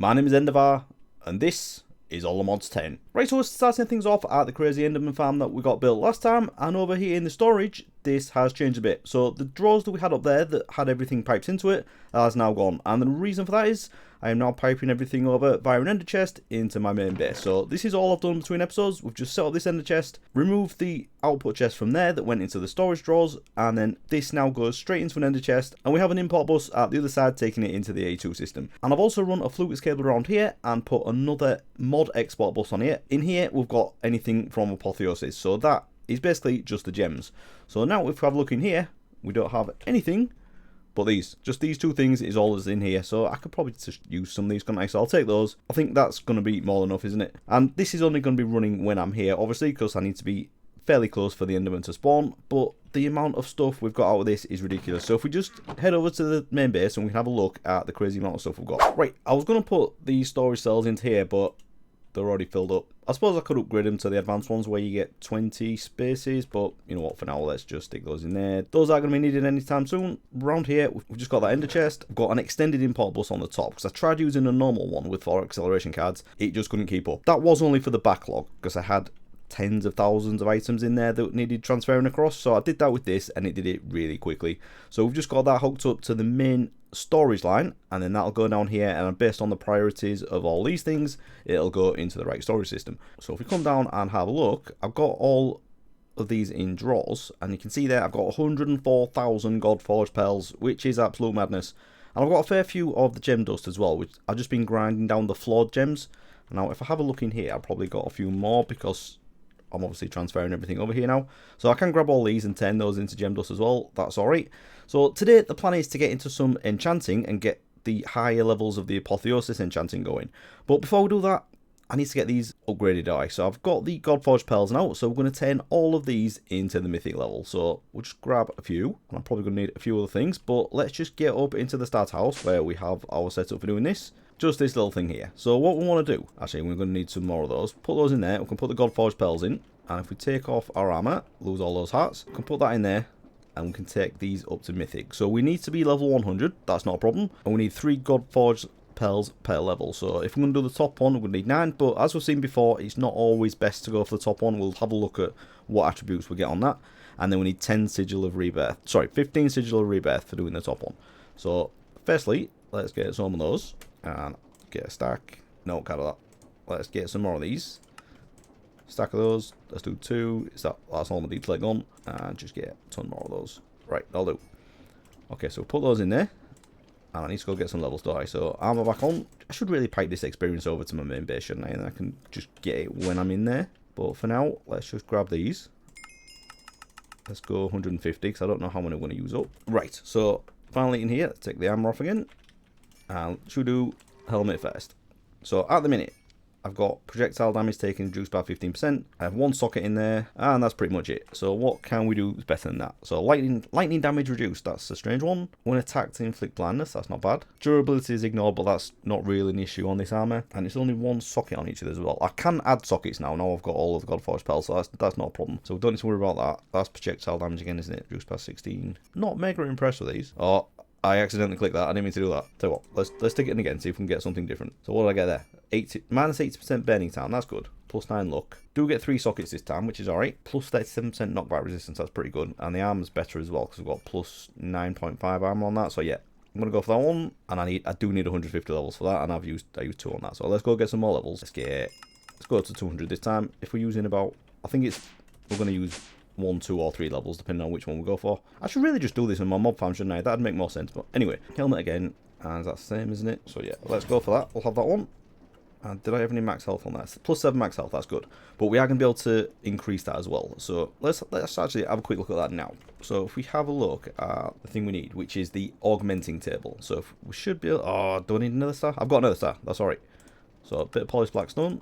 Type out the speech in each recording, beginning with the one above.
My name is Endevar, and this is all the mods 10. Right, so we're starting things off at the crazy Enderman farm that we got built last time, and over here in the storage, this has changed a bit. So the drawers that we had up there that had everything piped into it has now gone, and the reason for that is I am now piping everything over via an ender chest into my main base. So this is all I've done between episodes. We've just set up this ender chest, removed the output chest from there that went into the storage drawers, and then this now goes straight into an ender chest, and we have an import bus at the other side taking it into the A2 system. And I've also run a Fluix cable around here and put another mod export bus on here. In here we've got anything from Apotheosis, so that is basically just the gems. So now if we have a look in here, we don't have anything but these. Just these two things is all that's in here. So I could probably just use some of these, couldn't I? So I'll take those. I think that's going to be more than enough, isn't it? And this is only going to be running when I'm here, obviously, because I need to be fairly close for the Enderman to spawn. But the amount of stuff we've got out of this is ridiculous. So if we just head over to the main base and we can have a look at the crazy amount of stuff we've got. Right, I was going to put these storage cells into here, but they're already filled up. I suppose I could upgrade them to the advanced ones where you get 20 spaces, but you know what, for now let's just stick those in there. Those aren't going to be needed anytime soon. Around here we've just got that ender chest. I've got an extended import bus on the top because I tried using a normal one with 4 acceleration cards. It just couldn't keep up. That was only for the backlog because I had tens of thousands of items in there that needed transferring across, so I did that with this and it did it really quickly. So we've just got that hooked up to the main storage line, and then that'll go down here, and based on the priorities of all these things it'll go into the right storage system. So if we come down and have a look, I've got all of these in drawers, and you can see there I've got 104,000 Godforged pearls, which is absolute madness. And I've got a fair few of the gem dust as well, which I've just been grinding down the flawed gems. Now if I have a look in here, I've probably got a few more because I'm obviously transferring everything over here now. So I can grab all these and turn those into gem dust as well. That's alright. So today the plan is to get into some enchanting and get the higher levels of the Apotheosis enchanting going. But before we do that, I need to get these upgraded eye. So I've got the Godforged pearls now, so we're going to turn all of these into the mythic level. So we'll just grab a few, and I'm probably going to need a few other things, but let's just get up into the start house where we have our setup for doing this. Just this little thing here. So what we want to do, actually we're going to need some more of those. Put those in there, we can put the Godforged pearls in, and if we take off our armor, lose all those hearts, we can put that in there, and we can take these up to mythic. So we need to be level 100, that's not a problem, and we need 3 Godforged pearls per level. So if we're going to do the top one, we're going to need 9, but as we've seen before, it's not always best to go for the top one. We'll have a look at what attributes we get on that, and then we need 10 sigil of rebirth, sorry, 15 sigil of rebirth for doing the top one. So firstly, let's get some of those, and get a stack. No, can't do that. Let's get some more of these. Stack of those. Let's do 2. That's all the need to let on. And just get a ton more of those. Right, that'll do. Okay, so put those in there. And I need to go get some levels, don't I? So armor back on. I should really pipe this experience over to my main base, shouldn't I? And I can just get it when I'm in there. But for now, let's just grab these. Let's go 150 because I don't know how many I'm going to use up. Right, so finally in here, let's take the armor off again. And should we do helmet first? So at the minute I've got projectile damage taken reduced by 15%. I have 1 socket in there, and that's pretty much it. So what can we do better than that? So lightning damage reduced, that's a strange one. When attacked to inflict blindness, that's not bad. Durability is ignored, but that's not really an issue on this armor, and it's only 1 socket on each of these as well. I can add sockets now I've got all of the Godforged pearls, so that's not a problem. So we don't need to worry about that. That's projectile damage again, isn't it? Reduced by 16. Not mega impressed with these. Oh, I accidentally clicked that. I didn't mean to do that. Tell you what, let's stick it in again, see if we can get something different. So what did I get there? Minus 80% burning time, that's good. Plus 9 luck. Do get 3 sockets this time, which is alright. Plus 37% knockback resistance, that's pretty good. And the armor's better as well, because we've got plus 9.5 armor on that. So yeah, I'm going to go for that one. And I do need 150 levels for that, and I used 2 on that. So let's go get some more levels. Let's go to 200 this time. If we're using about, we're going to use 1, 2 or 3 levels depending on which one we go for. I should really just do this in my mob farm, shouldn't I? That'd make more sense. But anyway, helmet again, and that's the same, isn't it? So yeah, let's go for that. We'll have that one. And did I have any max health on that? Plus 7 max health, that's good. But we are going to be able to increase that as well. So let's actually have a quick look at that now. So if we have a look at the thing we need, which is the augmenting table. So if we should be able, oh, do I need another star? I've got another star, that's alright. So a bit of polished black stone.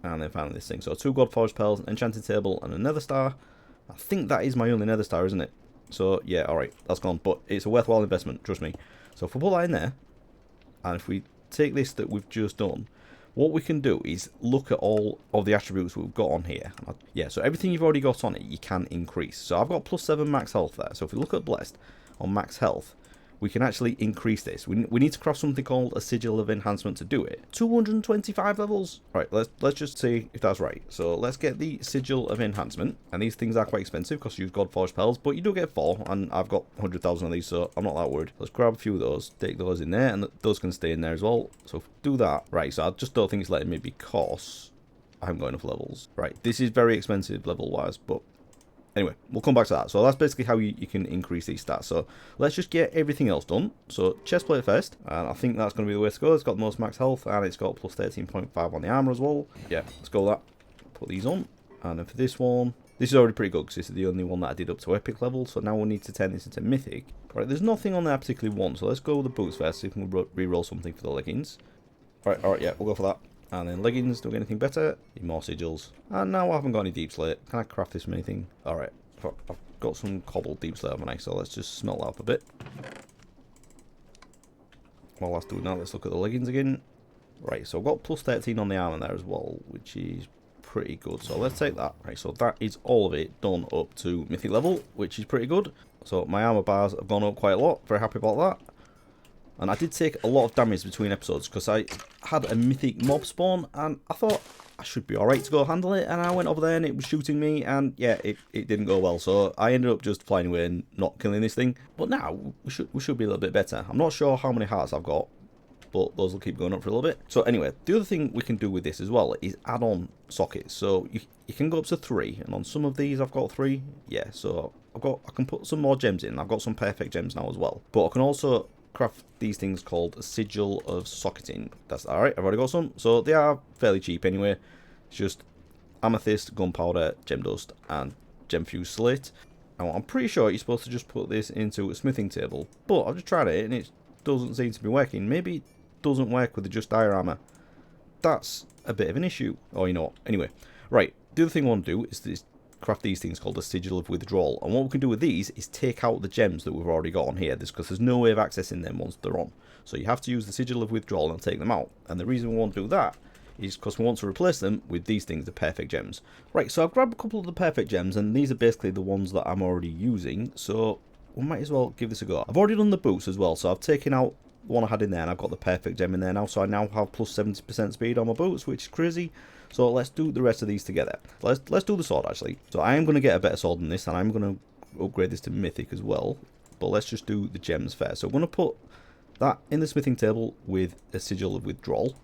And then finally this thing. So 2 Godforged pearls, an enchanted table, and a nether star. I think that is my only nether star, isn't it? So yeah, alright, that's gone. But it's a worthwhile investment, trust me. So if we put that in there, and if we take this that we've just done, what we can do is look at all of the attributes we've got on here. Yeah, so everything you've already got on it, you can increase. So I've got plus 7 max health there. So if we look at Blessed on max health, we can actually increase this. We need to craft something called a sigil of enhancement to do it. 225 levels. Right, let's just see if that's right. So let's get the sigil of enhancement, and these things are quite expensive because you've got forged pearls, but you do get 4, and I've got 100,000 of these, so I'm not that worried. Let's grab a few of those, take those in there, and those can stay in there as well. So do that. Right, so I just don't think it's letting me because I haven't got enough levels. Right, this is very expensive level wise, but anyway, we'll come back to that. So that's basically how you can increase these stats. So let's just get everything else done. So chestplate first, and I think that's going to be the way to go. It's got the most max health, and it's got plus 13.5 on the armor as well. Yeah, let's go with that. Put these on, and then for this one, this is already pretty good because this is the only one that I did up to epic level. So now we'll need to turn this into mythic. Right, there's nothing on there I particularly want, so let's go with the boots first, see if we can re-roll something for the leggings. All right, yeah, we'll go for that. And then leggings, do we get anything better? Need more sigils. And now I haven't got any deep slate. Can I craft this from anything? Alright, I've got some cobbled deep slate, haven't I? So let's just smelt that up a bit. While that's doing that, let's look at the leggings again. Right, so I've got plus 13 on the armor there as well, which is pretty good. So let's take that. Right, so that is all of it done up to mythic level, which is pretty good. So my armor bars have gone up quite a lot. Very happy about that. And I did take a lot of damage between episodes because I had a mythic mob spawn and I thought I should be alright to go handle it. And I went over there and it was shooting me and yeah, it didn't go well. So I ended up just flying away and not killing this thing. But now we should be a little bit better. I'm not sure how many hearts I've got, but those will keep going up for a little bit. So anyway, the other thing we can do with this as well is add on sockets. So you can go up to 3, and on some of these I've got 3. Yeah, so I can put some more gems in. I've got some perfect gems now as well. But I can also craft these things called a sigil of socketing. That's alright, I've already got some. So they are fairly cheap anyway. It's just amethyst, gunpowder, gem dust, and gem fused slate. Now I'm pretty sure you're supposed to just put this into a smithing table, but I've just tried it and it doesn't seem to be working. Maybe it doesn't work with the just diorama. That's a bit of an issue. Oh, you know what? Anyway, right, the other thing I want to do is craft these things called a sigil of withdrawal, and what we can do with these is take out the gems that we've already got on here, because there's no way of accessing them once they're on. So you have to use the sigil of withdrawal and take them out, and the reason we want to do that is because we want to replace them with these things, the perfect gems. Right, so I've grabbed a couple of the perfect gems, and these are basically the ones that I'm already using, so we might as well give this a go. I've already done the boots as well, so I've taken out the one I had in there and I've got the perfect gem in there now, so I now have plus 70% speed on my boots, which is crazy. So let's do the rest of these together. Let's do the sword actually. So I am going to get a better sword than this, and I'm going to upgrade this to mythic as well, but let's just do the gems first. So I'm going to put that in the smithing table with a sigil of withdrawal,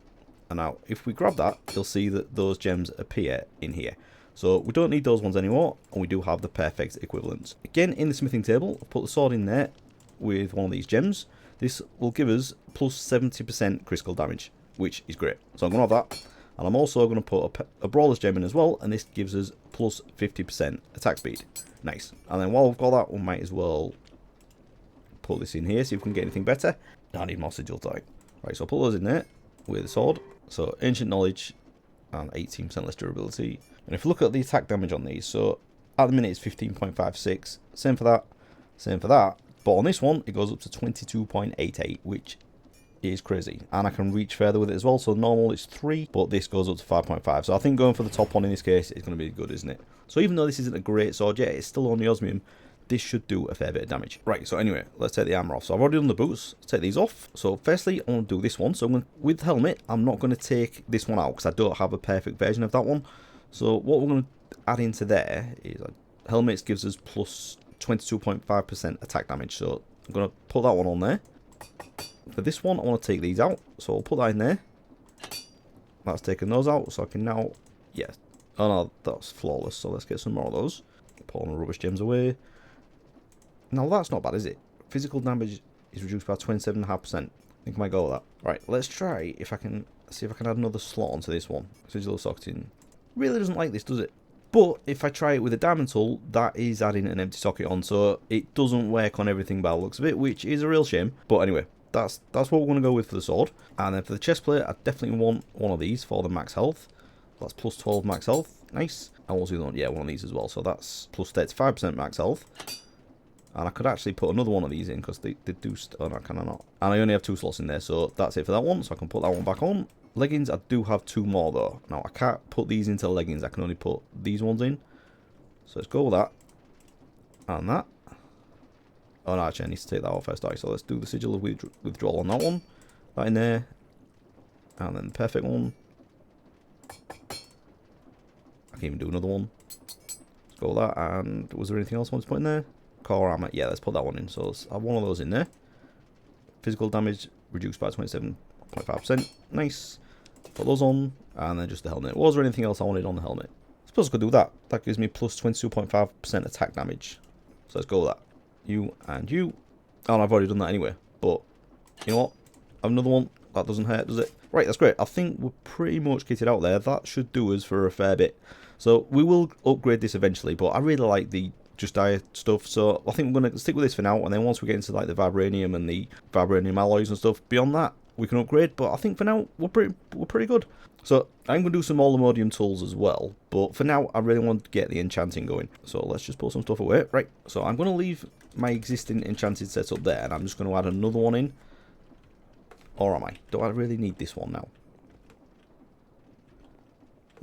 and now if we grab that, you'll see that those gems appear in here. So we don't need those ones anymore, and we do have the perfect equivalents. Again, in the smithing table, I'll put the sword in there with one of these gems. This will give us plus 70% critical damage, which is great. So I'm going to have that. And I'm also going to put a brawler's gem in as well, and this gives us plus 50% attack speed. Nice. And then while we've got that, we might as well put this in here, see if we can get anything better. I need more sigil type. Right, so I'll put those in there with the sword. So ancient knowledge and 18% less durability. And if you look at the attack damage on these, so at the minute it's 15.56. Same for that, same for that. But on this one, it goes up to 22.88, which is crazy. And I can reach further with it as well. So normal is 3, but this goes up to 5.5. So I think going for the top one in this case is going to be good, isn't it? So even though this isn't a great sword yet, it's still only osmium, this should do a fair bit of damage. Right, so anyway, let's take the armor off. So I've already done the boots. Let's take these off. So firstly, I want to do this one. So with the helmet, I'm not going to take this one out because I don't have a perfect version of that one. So what we're going to add into there is helmets gives us plus 22.5% attack damage. So I'm going to put that one on there. For this one, I want to take these out, so I'll put that in there. That's taken those out, so I can now, yeah. Oh no, that's flawless, so let's get some more of those. Put all the rubbish gems away. Now that's not bad, is it? Physical damage is reduced by 27.5%. I think I might go with that. Right, let's try if I can, see if I can add another slot onto this one. Sigil socketing. Really doesn't like this, does it? But if I try it with a diamond tool, that is adding an empty socket on, so it doesn't work on everything by the looks of it, which is a real shame. But anyway, that's what we're going to go with for the sword. And then for the chest plate, I definitely want one of these for the max health. That's plus 12 max health. Nice. I also want, yeah, one of these as well. So that's plus 35% max health. And I could actually put another one of these in because they do... Oh, no, can I not? And I only have 2 slots in there, so that's it for that one. So I can put that one back on. Leggings, I do have 2 more though. Now, I can't put these into leggings. I can only put these ones in. So let's go with that. And that. Oh no, actually I need to take that off first. So let's do the sigil of withdrawal on that one. That in there. And then the perfect one. I can even do another one. Let's go with that. And was there anything else I wanted to put in there? Core armor. Yeah, let's put that one in. So let's have one of those in there. Physical damage reduced by 27.5%. Nice. Put those on. And then just the helmet. Was there anything else I wanted on the helmet? I suppose I could do that. That gives me plus 22.5% attack damage. So let's go with that. You and you. Oh, and I've already done that anyway. But, you know what? I have another one. That doesn't hurt, does it? Right, that's great. I think we're pretty much kitted out there. That should do us for a fair bit. So we will upgrade this eventually, but I really like the just dire stuff. So I think we're going to stick with this for now. And then once we get into like the vibranium and the vibranium alloys and stuff, beyond that, we can upgrade. But I think for now, we're pretty good. So I'm going to do some Allomodium tools as well. But for now, I really want to get the enchanting going. So let's just pull some stuff away. Right, so I'm going to leave my existing enchanted setup there. And I'm just going to add another one in. Or am I? Do I really need this one now?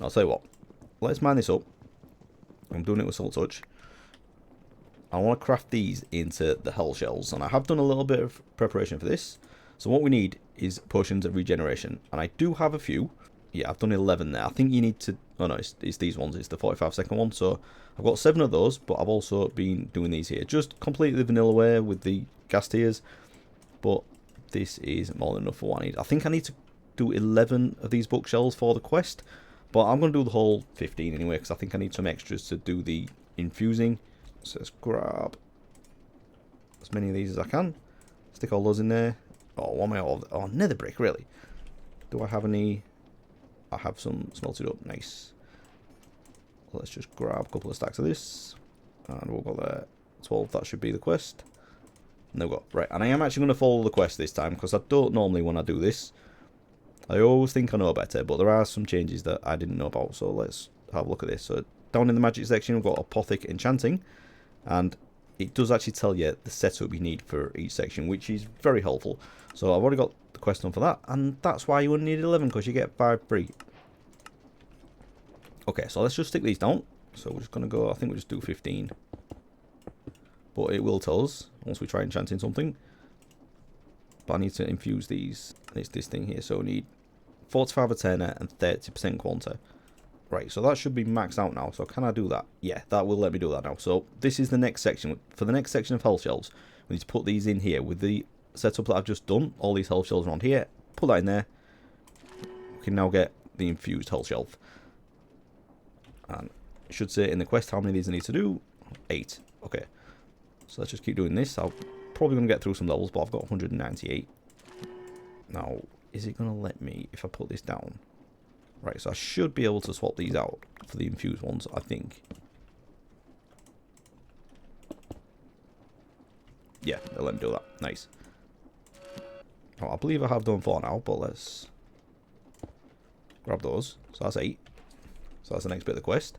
I'll tell you what. Let's mine this up. I'm doing it with Soul Touch. I want to craft these into the Hell Shells. And I have done a little bit of preparation for this. So what we need is potions of regeneration. And I do have a few. Yeah, I've done 11 there. I think you need to... Oh no, it's these ones. It's the 45-second one. So I've got 7 of those. But I've also been doing these here. Just completely the vanilla way with the gas tiers. But... this is more than enough for what I need. I think I need to do 11 of these bookshelves for the quest. But I'm going to do the whole 15 anyway. Because I think I need some extras to do the infusing. So let's grab as many of these as I can. Stick all those in there. Oh, what am I all... Oh, nether brick, really? Do I have any... I have some smelted up. Nice. Let's just grab a couple of stacks of this. And we'll go there. 12, that should be the quest. No go. Right, and I am actually going to follow the quest this time, because I don't normally when I do this. I always think I know better, but there are some changes that I didn't know about, so let's have a look at this. So down in the magic section, we've got Apothic Enchanting, and it does actually tell you the setup you need for each section, which is very helpful. So I've already got the quest done for that, and that's why you only need 11, because you get 5 free. Okay, so let's just stick these down. So we're just going to go, I think we'll just do 15. But it will tell us once we try enchanting something. But I need to infuse these. It's this thing here. So we need 45 Eterna and 30% Quanta. Right, so that should be maxed out now. So can I do that? Yeah, that will let me do that now. So this is the next section. For the next section of health shelves, we need to put these in here with the setup that I've just done. All these health shelves around here. Put that in there. We can now get the infused health shelf. And it should say in the quest how many of these I need to do. 8. Okay. So let's just keep doing this. I'm probably going to get through some levels, but I've got 198. Now, is it going to let me if I put this down? Right, so I should be able to swap these out for the infused ones, I think. Yeah, they'll let me do that. Nice. Oh, I believe I have done 4 now, but let's grab those. So that's 8. So that's the next bit of the quest.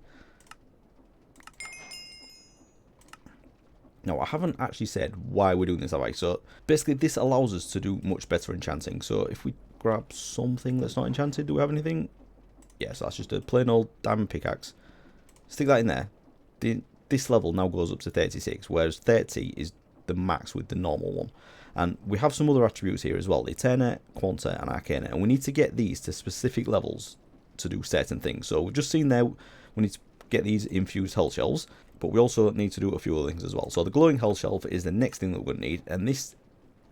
Now, I haven't actually said why we're doing this, have I? So, basically, this allows us to do much better enchanting. So, if we grab something that's not enchanted, do we have anything? Yeah, so that's just a plain old diamond pickaxe. Stick that in there. This level now goes up to 36, whereas 30 is the max with the normal one. And we have some other attributes here as well. Eterna, Quanta, and Arcana. And we need to get these to specific levels to do certain things. So, we've just seen there, we need to get these infused health shelves. But we also need to do a few other things as well. So the glowing health shelf is the next thing that we're going to need. And this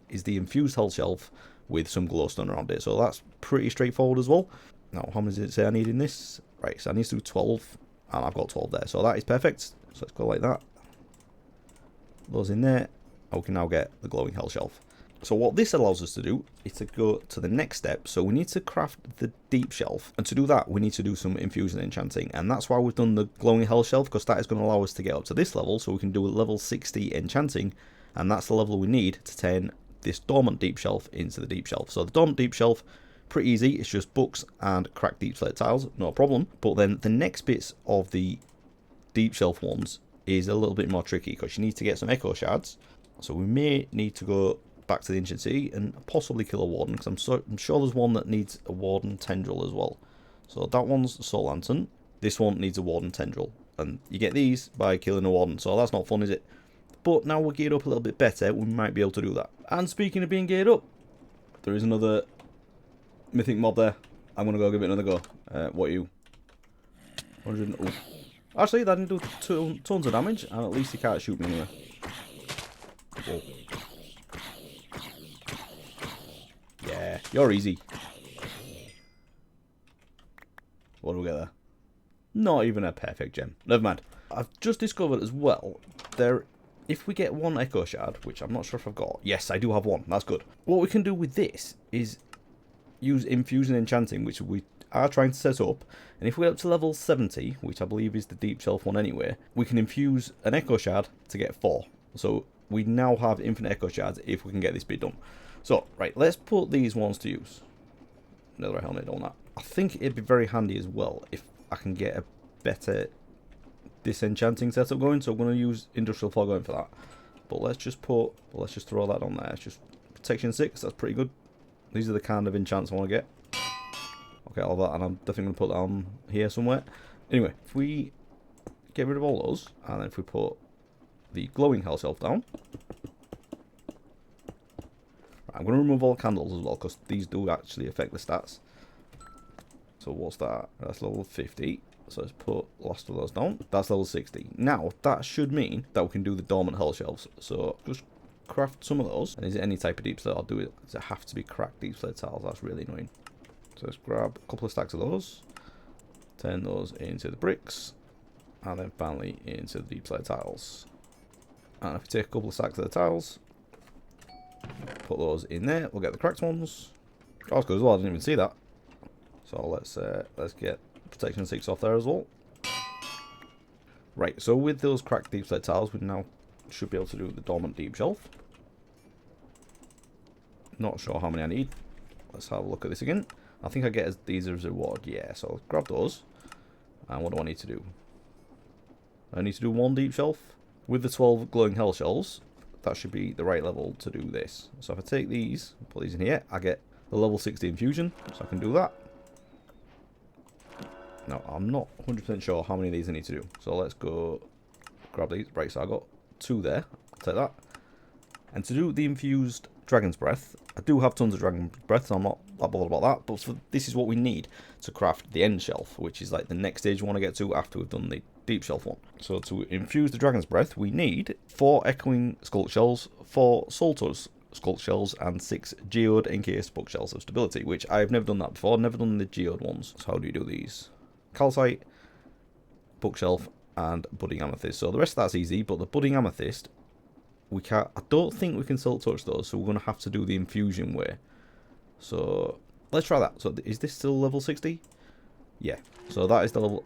is the infused health shelf with some glowstone around it. So that's pretty straightforward as well. Now, how many does it say I need in this? Right, so I need to do 12. And I've got 12 there. So that is perfect. So let's go like that. Those in there. And we can now get the glowing health shelf. So what this allows us to do is to go to the next step. So we need to craft the deep shelf. And to do that, we need to do some infusing and enchanting. And that's why we've done the glowing health shelf, because that is going to allow us to get up to this level. So we can do a level 60 enchanting. And that's the level we need to turn this dormant deep shelf into the deep shelf. So the dormant deep shelf, pretty easy. It's just books and cracked deep slate tiles. No problem. But then the next bits of the deep shelf ones is a little bit more tricky, because you need to get some echo shards. So we may need to go back to the ancient city and possibly kill a warden, because I'm sure there's one that needs a warden tendril as well. So that one's the soul lantern. This one needs a warden tendril, and you get these by killing a warden. So that's not fun, is it? but now we're geared up a little bit better, we might be able to do that. And speaking of being geared up, there is another mythic mob there. I'm going to go give it another go. What are you? 100. Ooh. Actually, that didn't do tons of damage, and at least he can't shoot me anyway. Whoa. Yeah, you're easy. What do we get there? Not even a perfect gem. Never mind. I've just discovered as well, if we get one echo shard, which I'm not sure if I've got. Yes, I do have one. That's good. What we can do with this is use Infusing Enchanting, which we are trying to set up. And if we get up to level 70, which I believe is the deep shelf one anyway, we can infuse an echo shard to get 4. So we now have infinite echo shards if we can get this bit done. So, right, let's put these ones to use. Another helmet on that. I think it'd be very handy as well if I can get a better disenchanting setup going. So I'm going to use Industrial Fog going for that. But let's just throw that on there. It's just Protection 6, that's pretty good. These are the kind of enchants I want to get. Okay, all that, and I'm definitely going to put that on here somewhere. Anyway, if we get rid of all those, and then if we put the glowing health shelf down. I'm going to remove all the candles as well, because these do actually affect the stats. So what's that? That's level 50. So let's put the last of those down. That's level 60. Now, that should mean that we can do the dormant health shelves. So just craft some of those. And is it any type of deep slate? I'll do it. Does it have to be cracked deep slate tiles? That's really annoying. So let's grab a couple of stacks of those. Turn those into the bricks. And then finally into the deep slate tiles. And if we take a couple of stacks of the tiles, put those in there, we'll get the cracked ones. Oh, that's good as well, I didn't even see that. So let's get Protection 6 off there as well. Right, so with those cracked deep slate tiles, we now should be able to do the dormant deep shelf. Not sure how many I need. Let's have a look at this again. I think I get these as a reward, yeah, so I'll grab those. And what do I need to do? I need to do 1 deep shelf. With the 12 glowing hell shells, that should be the right level to do this. So if I take these, put these in here, I get the level 60 infusion, so I can do that. Now, I'm not 100% sure how many of these I need to do. So let's go grab these. Right, so I got 2 there. I'll take that. And to do the infused Dragon's Breath, I do have tons of Dragon's Breath, so I'm not that bothered about that. But this is what we need to craft the end shelf, which is like the next stage we want to get to after we've done the deep shelf one. So to infuse the Dragon's Breath, we need 4 Echoing Sculpt Shells, 4 Soltos Sculpt Shells, and 6 Geode Encased Bookshells of Stability, which I've never done that before. I've never done the Geode ones. So how do you do these? Calcite, Bookshelf, and Budding Amethyst. So the rest of that's easy, but the Budding Amethyst, we can't. I don't think we can Silk Touch those, so we're going to have to do the infusion way. So let's try that. So is this still level 60? Yeah. So that is the level.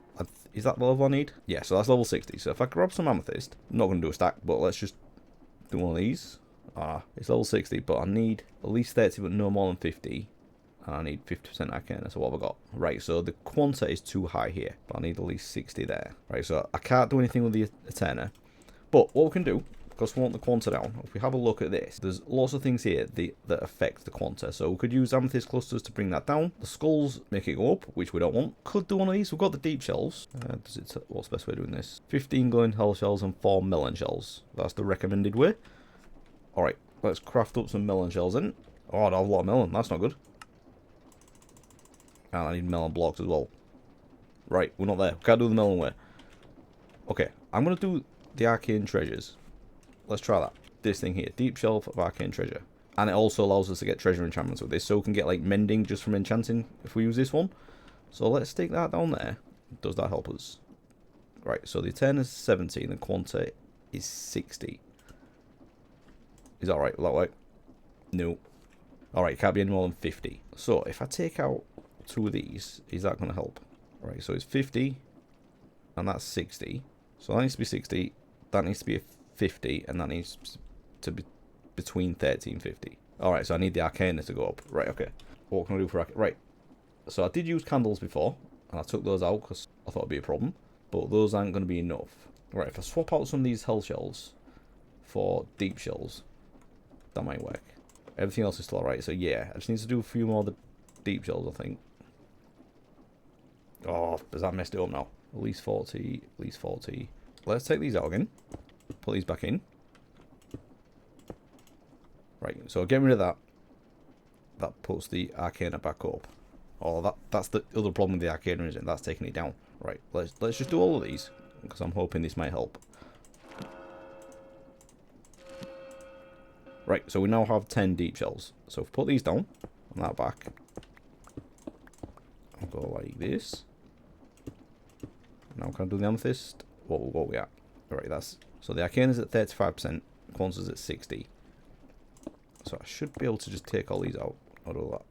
Is that the level I need? Yeah, so that's level 60. So if I grab some amethyst, I'm not going to do a stack, but let's just do one of these. It's level 60, but I need at least 30, but no more than 50. And I need 50% arcana, so what have I got? Right, so the quanta is too high here, but I need at least 60 there. Right, so I can't do anything with the Eterna. But what we can do, because we want the quanta down, if we have a look at this, there's lots of things here that affect the quanta. So we could use amethyst clusters to bring that down. The skulls make it go up, which we don't want. Could do one of these. We've got the deep shells. What's the best way of doing this? 15 glowing hell shells and 4 melon shells. That's the recommended way. Alright, let's craft up some melon shells in. Oh, I have a lot of melon. That's not good. And I need melon blocks as well. Right, we're not there. We can't do the melon way. Okay, I'm going to do the arcane treasures. Let's try that. This thing here. Deep shelf of arcane treasure. And it also allows us to get treasure enchantments with this. So we can get like mending just from enchanting if we use this one. So let's stick that down there. Does that help us? Right, so the Eterna is 70 and the quanta is 60. Is that right? Will that work? No. Alright, can't be any more than 50. So if I take out 2 of these, is that going to help? Right, so it's 50 and that's 60. So that needs to be 60. That needs to be a 50, and that needs to be between 30 and 50. Alright, so I need the arcana to go up. Right, okay. What can I do for arcana? Right. So I did use candles before, and I took those out because I thought it'd be a problem. But those aren't going to be enough. Right, if I swap out some of these hell shells for deep shells, that might work. Everything else is still alright, so yeah. I just need to do a few more of the deep shells, I think. Oh, has that messed it up now? At least 40, at least 40. Let's take these out again. Put these back in. Right, so getting rid of that. That puts the Arcana back up. Oh, that's the other problem with the Arcana, isn't it? That's taking it down. Right, let's just do all of these, because I'm hoping this might help. Right, so we now have 10 deep shells. So if we put these down on that back, I'll go like this. Now can I do the amethyst? What we at? Right, that's so the Arcana's at 35%, Quanta's at 60. So I should be able to just take all these out. I'll do that.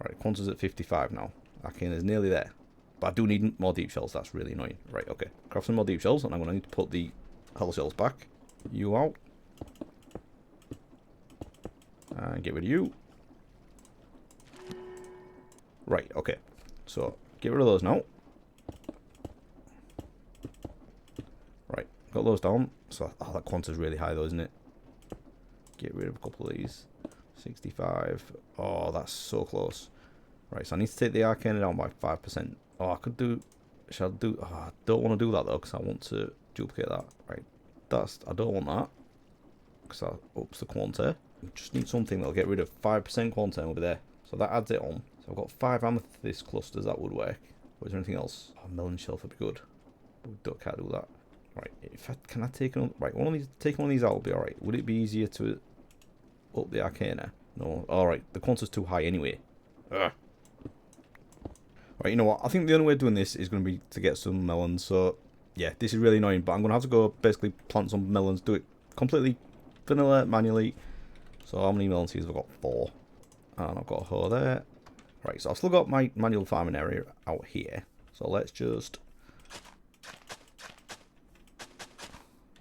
Right, Quanta's at 55 now. Arcana's nearly there. But I do need more deep shells, that's really annoying. Right, okay. Craft some more deep shells, and I'm going to need to put the hell shells back. You out. And get rid of you. Right, okay. So, get rid of those now. Right, got those down. So, oh, that Quanta's really high though, isn't it? Get rid of a couple of these. 65. Oh, that's so close. Right, so I need to take the Arcana down by 5%. Oh, I could do... Shall I do... Oh, I don't want to do that though, because I want to duplicate that. Right, I don't want that, because that ups the Quanta. We just need something that'll get rid of 5% Quanta over there. So that adds it on. So I've got 5 amethyst clusters, that would work. Or is there anything else? Oh, melon shelf would be good. But we can't do that. Right, can I take on... Right, taking one of these out will be alright. Would it be easier to up the Arcana? No. Alright, the Quanta's too high anyway. Ugh. Right, you know what? I think the only way of doing this is going to be to get some melons. So, yeah, this is really annoying. But I'm going to have to go basically plant some melons. Do it completely vanilla, manually. So how many melon seeds have I got? 4. And I've got a hoe there. Right, so I've still got my manual farming area out here. So let's just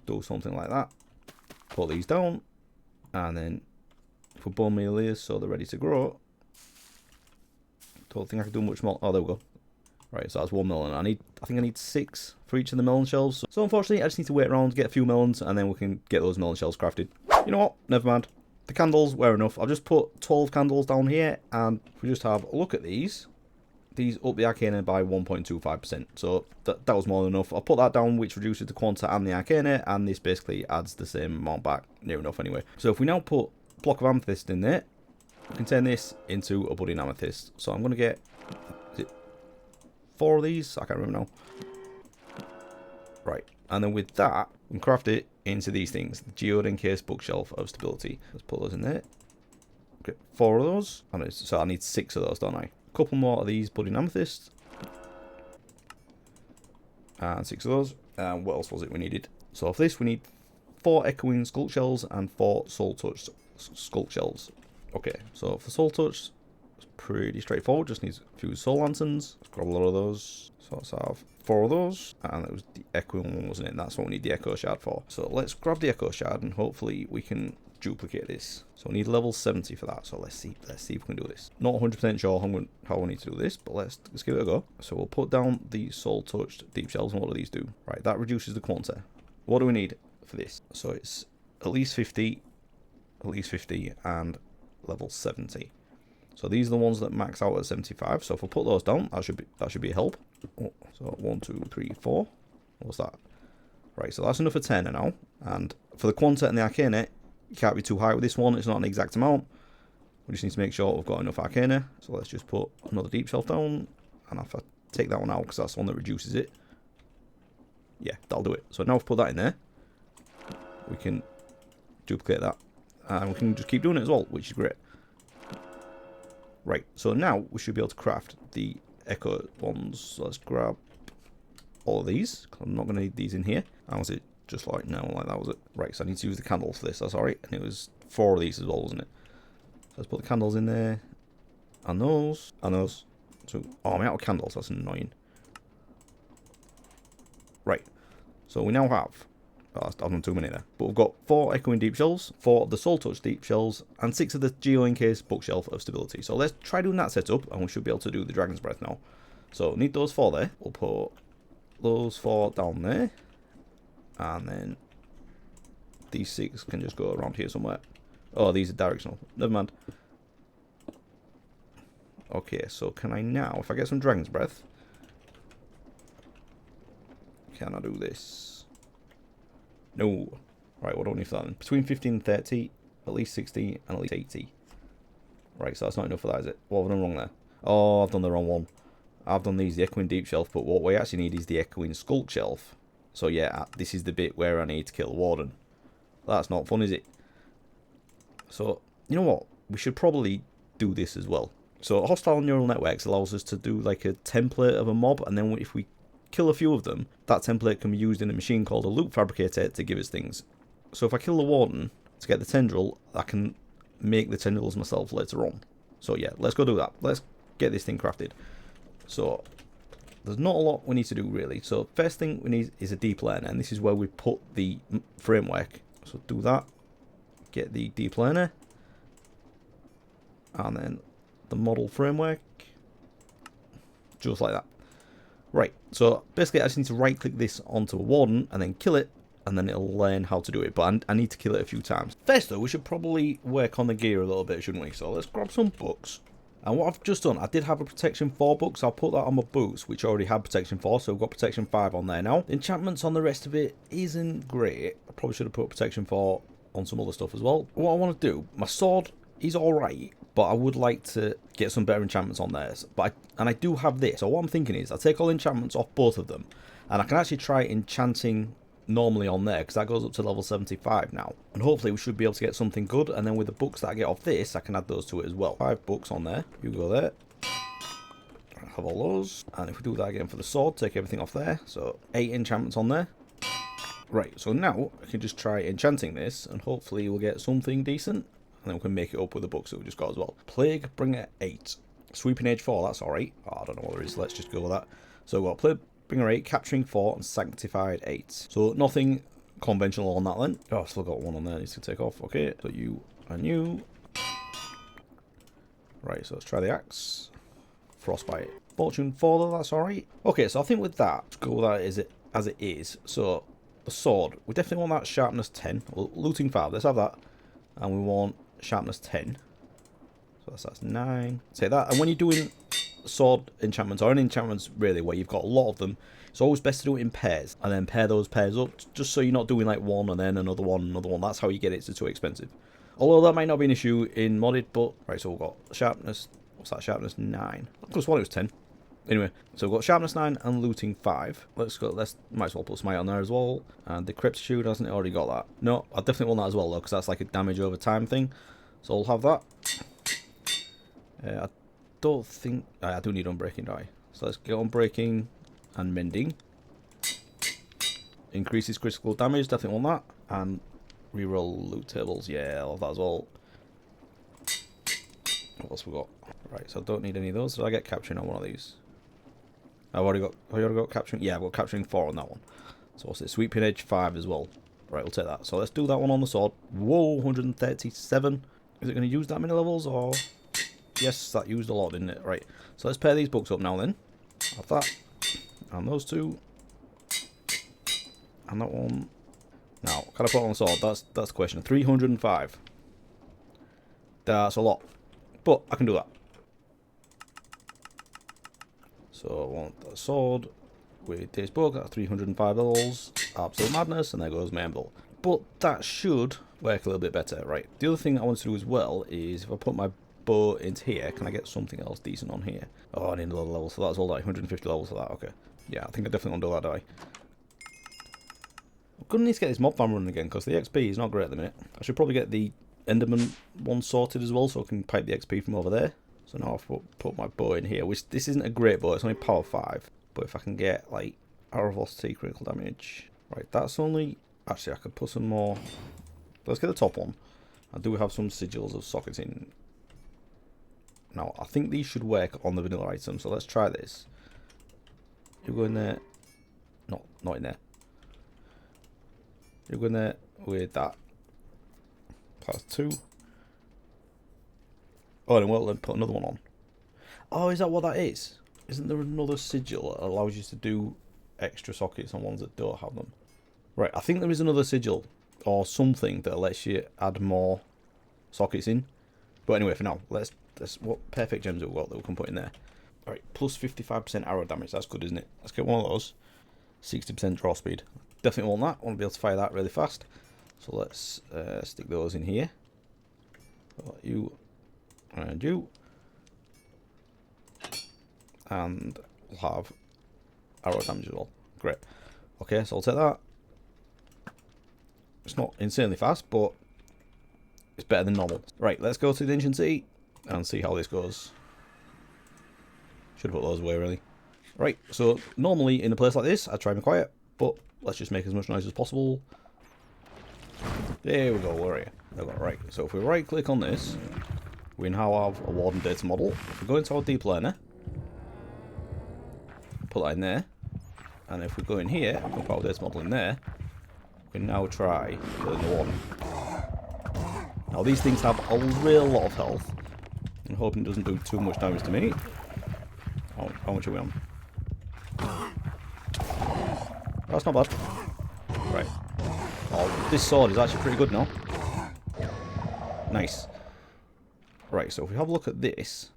do something like that. Put these down. And then put bone meal here so they're ready to grow. Don't think I can do much more. Oh, there we go. Right, so that's 1 melon. I think I need 6 for each of the melon shells. So unfortunately, I just need to wait around, get a few melons, and then we can get those melon shells crafted. You know what? Never mind. The candles were enough. I've just put 12 candles down here, and if we just have a look at these up the Arcana by 1.25%. So that was more than enough. I'll put that down, which reduces the Quanta and the Arcana, and this basically adds the same amount back, near enough anyway. So if we now put a block of amethyst in there, we can turn this into a budding amethyst. So I'm going to get, is it 4 of these? I can't remember now. Right, and then with that, we can craft it into these things. The geode encased bookshelf of stability. Let's put those in there. Get 4 of those. So I need 6 of those, don't I? A couple more of these budding amethysts. And 6 of those. And what else was it we needed? So for this, we need 4 echoing sculk shells and 4 soul touch sculk shells. Okay, so for soul touch, it's pretty straightforward. Just needs a few soul lanterns. Let's grab a lot of those. So let's have 4 of those. And it was the echoing one, wasn't it? That's what we need the echo shard for. So let's grab the echo shard and hopefully we can duplicate this. So we need level 70 for that. So let's see if we can do this. Not 100% sure how we need to do this, but let's give it a go. So we'll put down the soul touched deep shells. And what do these do? Right, that reduces the Quanta. What do we need for this? So it's at least 50, and level 70. So these are the ones that max out at 75. So if we put those down, that should be a help. Oh, so 1, 2, 3, 4. What's that? Right, so that's enough for 10 now. And for the Quanta and the Arcana, you can't be too high with this one. It's not an exact amount. We just need to make sure we've got enough Arcana. So let's just put another deep shelf down. And if I take that one out, because that's the one that reduces it. Yeah, that'll do it. So now we've put that in there, we can duplicate that. And we can just keep doing it as well, which is great. Right, so now we should be able to craft the echo ones. So let's grab all of these. I'm not going to need these in here. And was it just like, no, like that was it? Right, so I need to use the candles for this, that's alright. And it was 4 of these as well, wasn't it? So let's put the candles in there. And those. And those. So, oh, I'm out of candles, that's annoying. Right, so we now have... Oh, I've done too many there. But we've got 4 echoing deep shells, 4 of the soul touch deep shells, and 6 of the geo encased bookshelf of stability. So let's try doing that setup, and we should be able to do the dragon's breath now. So need those 4 there. We'll put those 4 down there, and then these 6 can just go around here somewhere. Oh, these are directional. Never mind. Okay, so can I now, if I get some dragon's breath, can I do this? No. Right, what do I need for that then? Between 15 and 30. at least 60, and at least 80. Right, so that's not enough for that, is it? What have I done wrong there? Oh, I've done the wrong one. I've done these, the Echoing Deep Shelf, but what we actually need is the Echoing Skulk Shelf. So yeah, this is the bit where I need to kill the Warden. That's not fun, is it? So, you know what? We should probably do this as well. So hostile neural networks allows us to do like a template of a mob, and then if we kill a few of them, that template can be used in a machine called a loop fabricator to give us things. So if I kill the Warden to get the tendril, I can make the tendrils myself later on. So yeah, let's go do that. Let's get this thing crafted. So there's not a lot we need to do really. So first thing we need is a deep learner, and this is where we put the framework. So do that. Get the deep learner. And then the model framework, just like that. Right, so basically I just need to right click this onto a Warden and then kill it, and then it'll learn how to do it, but I need to kill it a few times. First though, we should probably work on the gear a little bit, shouldn't we? So let's grab some books, and what I've just done, I did have a protection 4 book, so I'll put that on my boots, which already had protection 4, so we've got protection 5 on there now. The enchantments on the rest of it isn't great. I probably should have put protection 4 on some other stuff as well. What I want to do, my sword is alright, but I would like to get some better enchantments on there. And I do have this. So what I'm thinking is I'll take all the enchantments off both of them, and I can actually try enchanting normally on there, because that goes up to level 75 now. And hopefully we should be able to get something good, and then with the books that I get off this, I can add those to it as well. 5 books on there. You go there. Have all those. And if we do that again for the sword, take everything off there. So 8 enchantments on there. Right, so now I can just try enchanting this, and hopefully we'll get something decent. And then we can make it up with the books that we just got as well. Plague Bringer 8. Sweeping Age 4, that's alright. Oh, I don't know what there is, let's just go with that. So we've got Plague Bringer 8, Capturing 4, and Sanctified 8. So nothing conventional on that then. Oh, I've still got one on there, needs to take off. Okay, so you and you. Right, so let's try the axe. Frostbite. Fortune 4 though, that's alright. Okay, so I think with that, let's go with that as it is. So, the sword. We definitely want that sharpness 10. Well, looting 5, let's have that. And we want sharpness 10. So that's 9. Say that. And when you're doing sword enchantments, or any enchantments really where you've got a lot of them, it's always best to do it in pairs. And then pair those pairs up, just so you're not doing like one and then another one, another one. That's how you get it to too expensive. Although that might not be an issue in modded, but... Right, so we've got sharpness... What's that? Sharpness 9. I just thought it was 10. Anyway, so we've got sharpness 9 and looting 5. Let's go, might as well put smite on there as well. And the cryptitude, hasn't it already got that? No, I definitely want that as well though, because that's like a damage over time thing. So I'll have that. I don't think... I do need unbreaking, do I? So let's get unbreaking and mending. Increases critical damage, definitely want that. And reroll loot tables, yeah, I'll have that as well. What else we got? Right, so I don't need any of those. Did I get capturing on one of these? Have I already got capturing? Yeah, I've got capturing 4 on that one. So what's it? Sweeping Edge 5 as well. Right, we'll take that. So let's do that one on the sword. Whoa, 137. Is it going to use that many levels or? Yes, that used a lot, didn't it? Right. So let's pair these books up now then. Have that. And those 2. And that one. Now, can I put it on the sword? That's the question. 305. That's a lot. But I can do that. So I want the sword with this book at 305 levels. Absolute madness, and there goes my emerald. But that should work a little bit better, right? The other thing I want to do as well is if I put my bow into here, can I get something else decent on here? Oh, I need a lot of levels, so that's all like 150 levels for that, okay. Yeah, I think I definitely want to do that, do I? I'm going to need to get this mob farm running again, because the XP is not great at the minute. I should probably get the Enderman one sorted as well, so I can pipe the XP from over there. So now I've put my bow in here, which this isn't a great bow, it's only power 5. But if I can get like arrow velocity, critical damage. Right, that's only... Actually, I could put some more... Let's get the top one. I do have some sigils of sockets in. Now, I think these should work on the vanilla item, so let's try this. You go in there. No, not in there. You go in there with that. Class 2. Oh, and we'll then put another one on. Oh, is that what that is? Isn't there another sigil that allows you to do extra sockets on ones that don't have them? Right, I think there is another sigil or something that lets you add more sockets in. But anyway, for now, let's what perfect gems have we got that we can put in there. Alright, plus 55% arrow damage. That's good, isn't it? Let's get one of those. 60% draw speed. Definitely want that. I want to be able to fire that really fast. So let's stick those in here. You and you. And we'll have arrow damage as well. Great. Okay, so I'll take that. It's not insanely fast, but it's better than normal. Right, let's go to the ancient city and see how this goes. Should have put those away, really. Right, so normally in a place like this, I'd try and be quiet, but let's just make as much noise as possible. There we go, where are you? There we go. Right, so if we right click on this, we now have a warden data model. If we go into our deep learner, put that in there, and if we go in here, we put our data model in there, we can now try building the warden. Now these things have a real lot of health. I'm hoping it doesn't do too much damage to me. How much are we on? That's not bad. Right. Oh, this sword is actually pretty good now. Nice. Right, so if we have a look at this,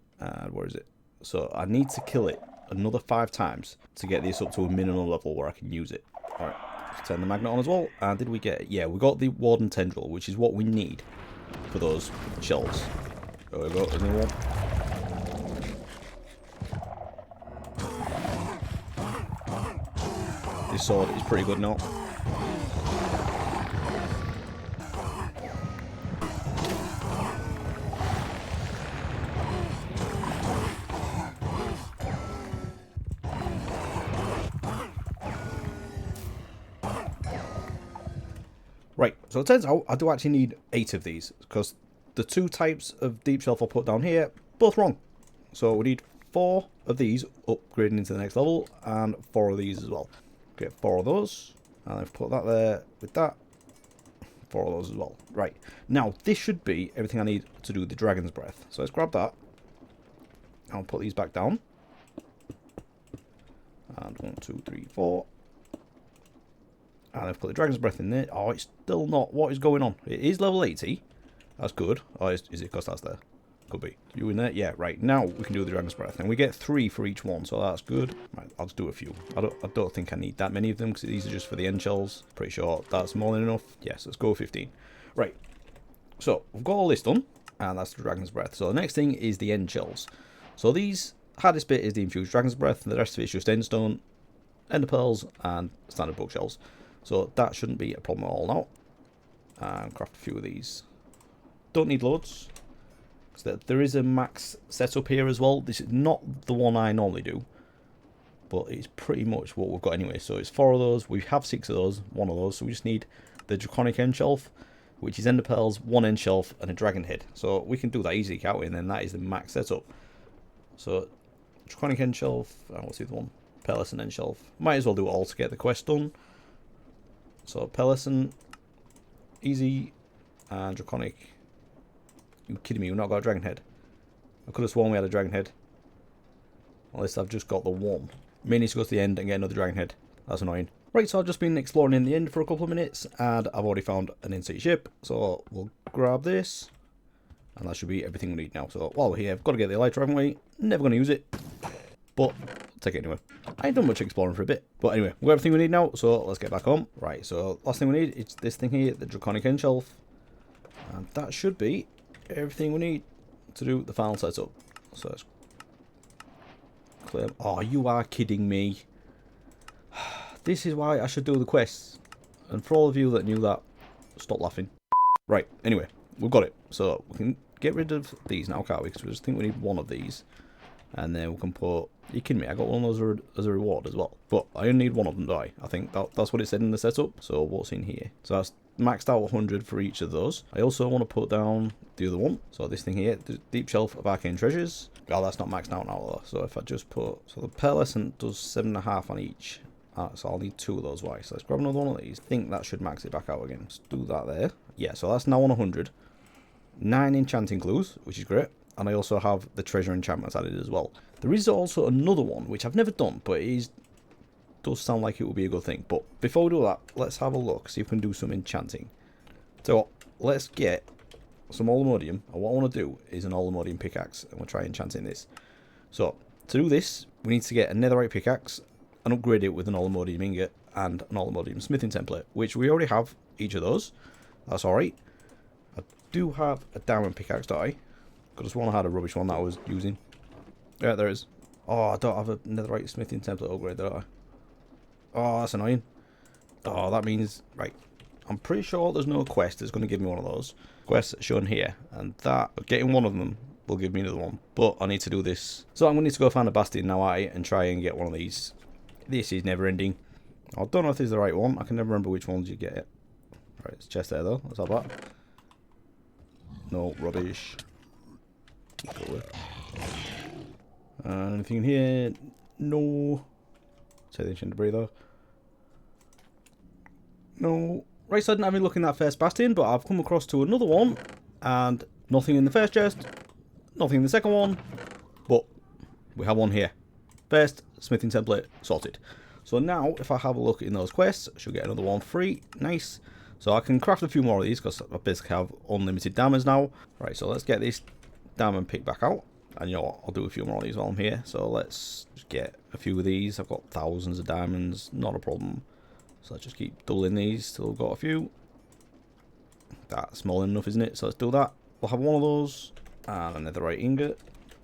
where is it? So I need to kill it another 5 times to get this up to a minimum level where I can use it. Alright, let's turn the magnet on as well. And did we get it? Yeah, we got the warden tendril, which is what we need for those shells. There we go, another one. This sword is pretty good now. Right, so it turns out I do actually need 8 of these, because the 2 types of deep shelf I put down here, both wrong. So we need 4 of these upgrading into the next level, and 4 of these as well. Get 4 of those, and I've put that there with that. 4 of those as well. Right, now this should be everything I need to do the dragon's breath. So let's grab that. I'll put these back down. And 1, 2, 3, 4. And I've put the dragon's breath in there. Oh, it's still not. What is going on? It is level 80. That's good. Oh, is it because that's there? Could be. You in there? Yeah, right. Now we can do the dragon's breath. And we get 3 for each one, so that's good. Right, I'll just do a few. I don't think I need that many of them, because these are just for the end shells. Pretty sure that's more than enough. Yes, let's go 15. Right. So, we've got all this done. And that's the dragon's breath. So the next thing is the end shells. So these, hardest bit is the infused dragon's breath. And the rest of it is just endstone, ender pearls, and standard bookshells. So that shouldn't be a problem at all now. And craft a few of these. Don't need loads. So there is a max setup here as well. This is not the one I normally do, but it's pretty much what we've got anyway. So it's 4 of those. We have 6 of those, 1 of those. So we just need the draconic end shelf, which is ender pearls, 1 end shelf, and a dragon head. So we can do that easily, can't we? And then that is the max setup. So draconic end shelf. What's the other one? Pearlescent end shelf. Might as well do it all to get the quest done. So Pearlescent, easy, and draconic. You kidding me? We've not got a dragon head. I could have sworn we had a dragon head. Unless I've just got the one. May need to go to the end and get another dragon head. That's annoying. Right, so I've just been exploring in the end for a couple of minutes, and I've already found an in-city ship. So we'll grab this, and that should be everything we need now. So while we're here, I've got to get the elytra, haven't we? Never going to use it, but I'll take it anyway. I ain't done much exploring for a bit, but anyway, we've got everything we need now. So let's get back home. Right, so last thing we need is this thing here, the draconic end shelf, and that should be everything we need to do the final setup. So let's clear. Oh, you are kidding me. This is why I should do the quests. And for all of you that knew that, stop laughing. Right, anyway, we've got it. So we can get rid of these now, can't we? Because we just think we need 1 of these. And then we can put... Are you kidding me? I got 1 of those as a reward as well. But I only need 1 of them, do I? I think that's what it said in the setup. So what's in here? So that's maxed out 100 for each of those. I also want to put down the other one. So this thing here, the deep shelf of arcane treasures. Oh, that's not maxed out now though. So if I just put... So the pearlescent does 7.5 on each. So I'll need 2 of those. Why? So let's grab another one of these. I think that should max it back out again. Let's do that there. Yeah, so that's now on 100. 9 enchanting clues, which is great. And I also have the treasure enchantments added as well. There is also another one, which I've never done, but it does sound like it would be a good thing. But before we do that, let's have a look, see if we can do some enchanting. So let's get some allmodium. And what I want to do is an allmodium pickaxe, and we'll try enchanting this. So to do this, we need to get a netherite pickaxe and upgrade it with an allmodium ingot and an allmodium smithing template, which we already have each of those. That's alright. I do have a diamond pickaxe, don't I? Could have sworn I had a rubbish one that I was using. Yeah, there is. Oh, I don't have a netherite smithing template upgrade, do I? Oh, that's annoying. Oh, that means... Right. I'm pretty sure there's no quest that's going to give me one of those. Quests shown here. And that... Getting one of them will give me another one. But I need to do this. So I'm going to need to go find a bastion now, and try and get one of these. This is never ending. I don't know if this is the right one. I can never remember which ones you get. Right, it's chest there though. Let's have that. No, rubbish. Anything in here? No. Say the ancient debris though. No. Right, so I didn't have any luck in that first bastion, but I've come across to another one, and nothing in the first chest, nothing in the second one, but we have one here. First smithing template sorted. So now, if I have a look in those quests, I should get another one free. Nice. So I can craft a few more of these because I basically have unlimited diamonds now. Right, so let's get this diamond pick back out. And you know what, I'll do a few more of these while I'm here. So let's just get a few of these. I've got thousands of diamonds, not a problem. So let's just keep doubling these till we've got a few. That's small enough, isn't it? So let's do that. We'll have one of those and another right ingot.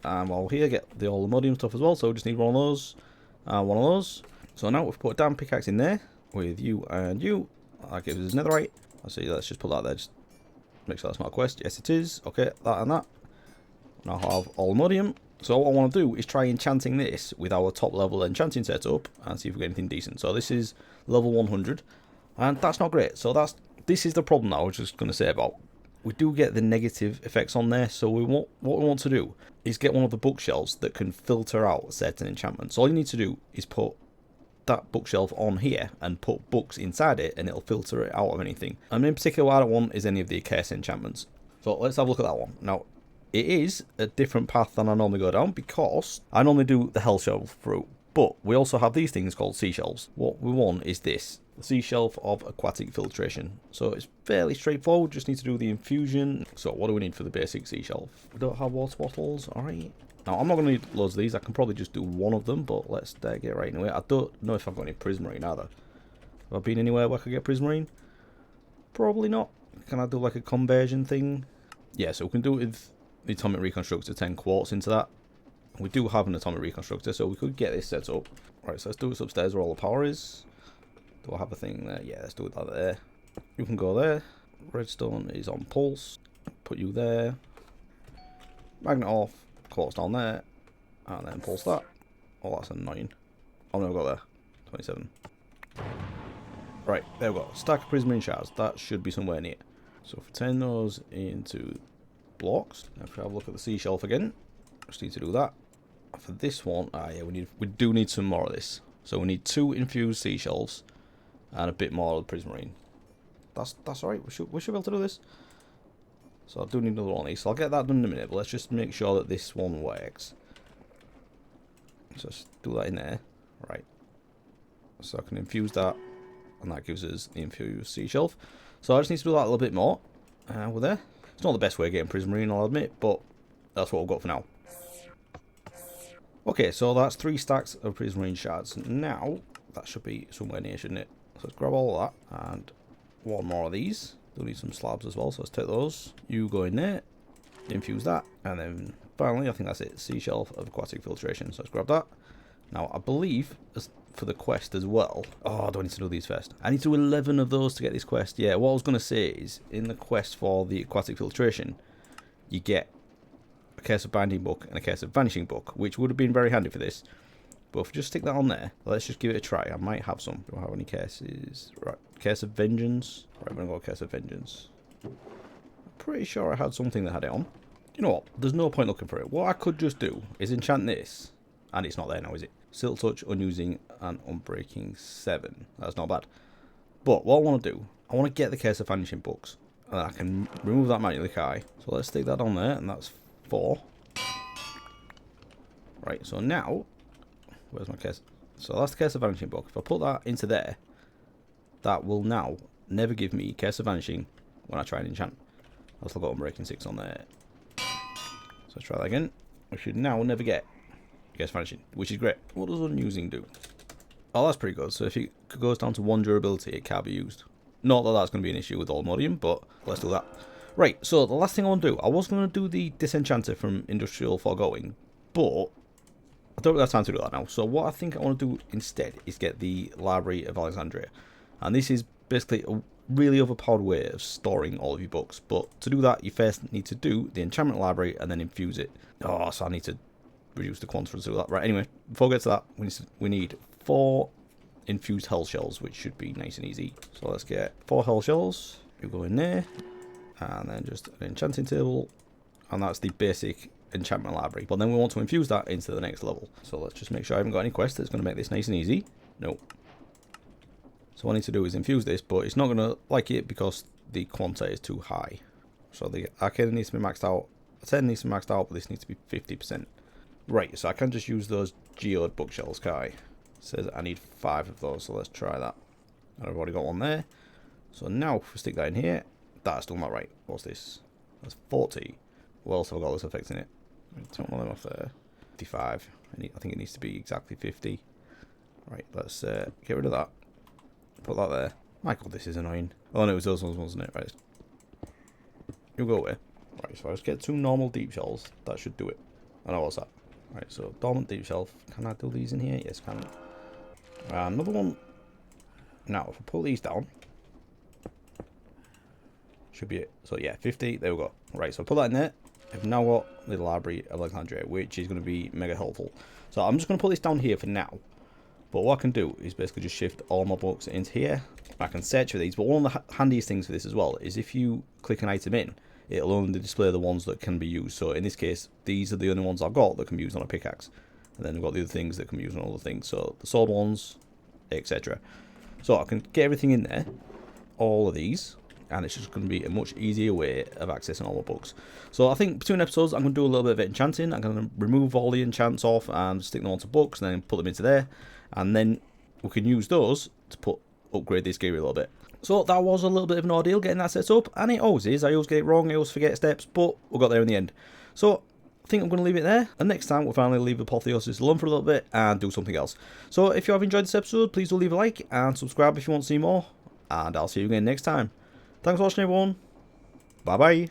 And while we're here, get the all the modium stuff as well. So we just need one of those and one of those. So now we've put a damn pickaxe in there with you and you. That gives us netherite. I'll see, let's just put that there. Just make sure that's not a quest. Yes, it is. Okay, that and that. And I'll have all modium. So what I want to do is try enchanting this with our top level enchanting setup and see if we get anything decent. So this is level 100 and that's not great. So this is the problem that I was just going to say about. We do get the negative effects on there, so what we want to do is get one of the bookshelves that can filter out certain enchantments. All you need to do is put that bookshelf on here and put books inside it and it'll filter it out of anything. And in particular what I don't want is any of the curse enchantments. So let's have a look at that one. Now it is a different path than I normally go down because I normally do the hell shelf route, but we also have these things called sea shelves. What we want is this, the sea shelf of aquatic filtration. So it's fairly straightforward, just need to do the infusion. So what do we need for the basic sea shelf? We don't have water bottles, alright. Now I'm not going to need loads of these, I can probably just do one of them, but let's get right into it. I don't know if I've got any prismarine either. Have I been anywhere where I could get prismarine? Probably not. Can I do like a conversion thing? Yeah, so we can do it with the atomic reconstructor, 10 quartz into that. We do have an atomic reconstructor, so we could get this set up. Right, so let's do this upstairs where all the power is. Do I have a thing there? Yeah, let's do it like there. You can go there. Redstone is on pulse. Put you there. Magnet off. Quartz down there. And then pulse that. Oh, that's annoying. I've never got there. 27. Right, there we go. Stack of prismarine shards. That should be somewhere near. So if we turn those into blocks, if we have a look at the sea shelf again, just need to do that. For this one, yeah, we do need some more of this. So we need 2 infused sea shelves and a bit more of the prismarine. That's alright. We should be able to do this. So I do need another one of these. So I'll get that done in a minute, but let's just make sure that this one works. So just do that in there. Right. So I can infuse that, and that gives us the infused sea shelf. So I just need to do that a little bit more. We're there. It's not the best way of getting prismarine, I'll admit, but that's what I've got for now. Okay, so that's 3 stacks of prismarine shards. Now, that should be somewhere near, shouldn't it? So let's grab all of that, and one more of these. We'll need some slabs as well, so let's take those. You go in there, infuse that, and then finally, I think that's it, sea shelf of aquatic filtration. So let's grab that. Now, I believe, for the quest as well. Oh, do I need to do these first? I need to do 11 of those to get this quest. Yeah, what I was going to say is, in the quest for the aquatic filtration, you get a curse of binding book and a curse of vanishing book, which would have been very handy for this. But if we just stick that on there, let's just give it a try. I might have some. Do I have any curses? Right, curse of vengeance. Right, we're going to go curse of vengeance. I'm pretty sure I had something that had it on. You know what? There's no point looking for it. What I could just do is enchant this. And it's not there now, is it? Silk touch, unusing, and unbreaking 7. That's not bad. But what I want to do, I want to get the curse of vanishing books. And I can remove that manually, can't I? So let's stick that on there, and that's 4. Right, so now, where's my curse? So that's the curse of vanishing book. If I put that into there, that will now never give me curse of vanishing when I try and enchant. I'll still got unbreaking 6 on there. So let's try that again. We should now never get curse of vanishing, which is great. What does unusing do? Oh, that's pretty good. So if it goes down to 1 durability, it can't be used. Not that that's going to be an issue with all modium, but let's do that. Right, so the last thing I want to do, I was going to do the disenchanter from Industrial Foregoing, but I don't really have time to do that now. So what I think I want to do instead is get the Library of Alexandria. And this is basically a really overpowered way of storing all of your books. But to do that, you first need to do the enchantment library and then infuse it. Oh, so I need to reduce the quantity to do that. Right, anyway, before we get to that, we need 4 infused hell shells, which should be nice and easy. So let's get 4 hell shells. You go in there. And then just an enchanting table. And that's the basic enchantment library. But then we want to infuse that into the next level. So let's just make sure I haven't got any quest that's going to make this nice and easy. Nope. So what I need to do is infuse this, but it's not going to like it because the quantity is too high. So the arcade needs to be maxed out. The 10 needs to be maxed out, but this needs to be 50%. Right, so I can just use those geode bookshelves, can't I? It says I need 5 of those, so let's try that. And I've already got one there. So now if we stick that in here, that's still not right. What's this? That's 40. What else have I got that's affecting it? Take one of them off there. 55. I think it needs to be exactly 50. Right, let's get rid of that. Put that there. My god, this is annoying. Oh no, it was those ones, wasn't it? Right. You'll go away. Right, so I just get 2 normal deep shells. That should do it. I know what's that. Right, so dormant deep shelf. Can I do these in here? Yes, can. Another one. Now, if I pull these down, should be it. So yeah, 50. There we go. Right, so I put that in there. I've now got the Library of Alexandria, which is going to be mega helpful. So I'm just going to put this down here for now. But what I can do is basically just shift all my books into here. I can search for these, but one of the handiest things for this as well is if you click an item in, it'll only display the ones that can be used. So in this case, these are the only ones I've got that can be used on a pickaxe. And then we've got the other things that can be used on other things. So the sword ones, etc. So I can get everything in there, all of these, and it's just going to be a much easier way of accessing all my books. So I think between episodes, I'm going to do a little bit of enchanting. I'm going to remove all the enchants off and stick them onto books and then put them into there. And then we can use those to upgrade this gear a little bit. So that was a little bit of an ordeal getting that set up, and it always is. I always get it wrong, I always forget steps, but we got there in the end. So I think I'm going to leave it there, and next time we'll finally leave Apotheosis alone for a little bit and do something else. So if you have enjoyed this episode, please do leave a like and subscribe if you want to see more, and I'll see you again next time. Thanks for watching everyone, bye bye.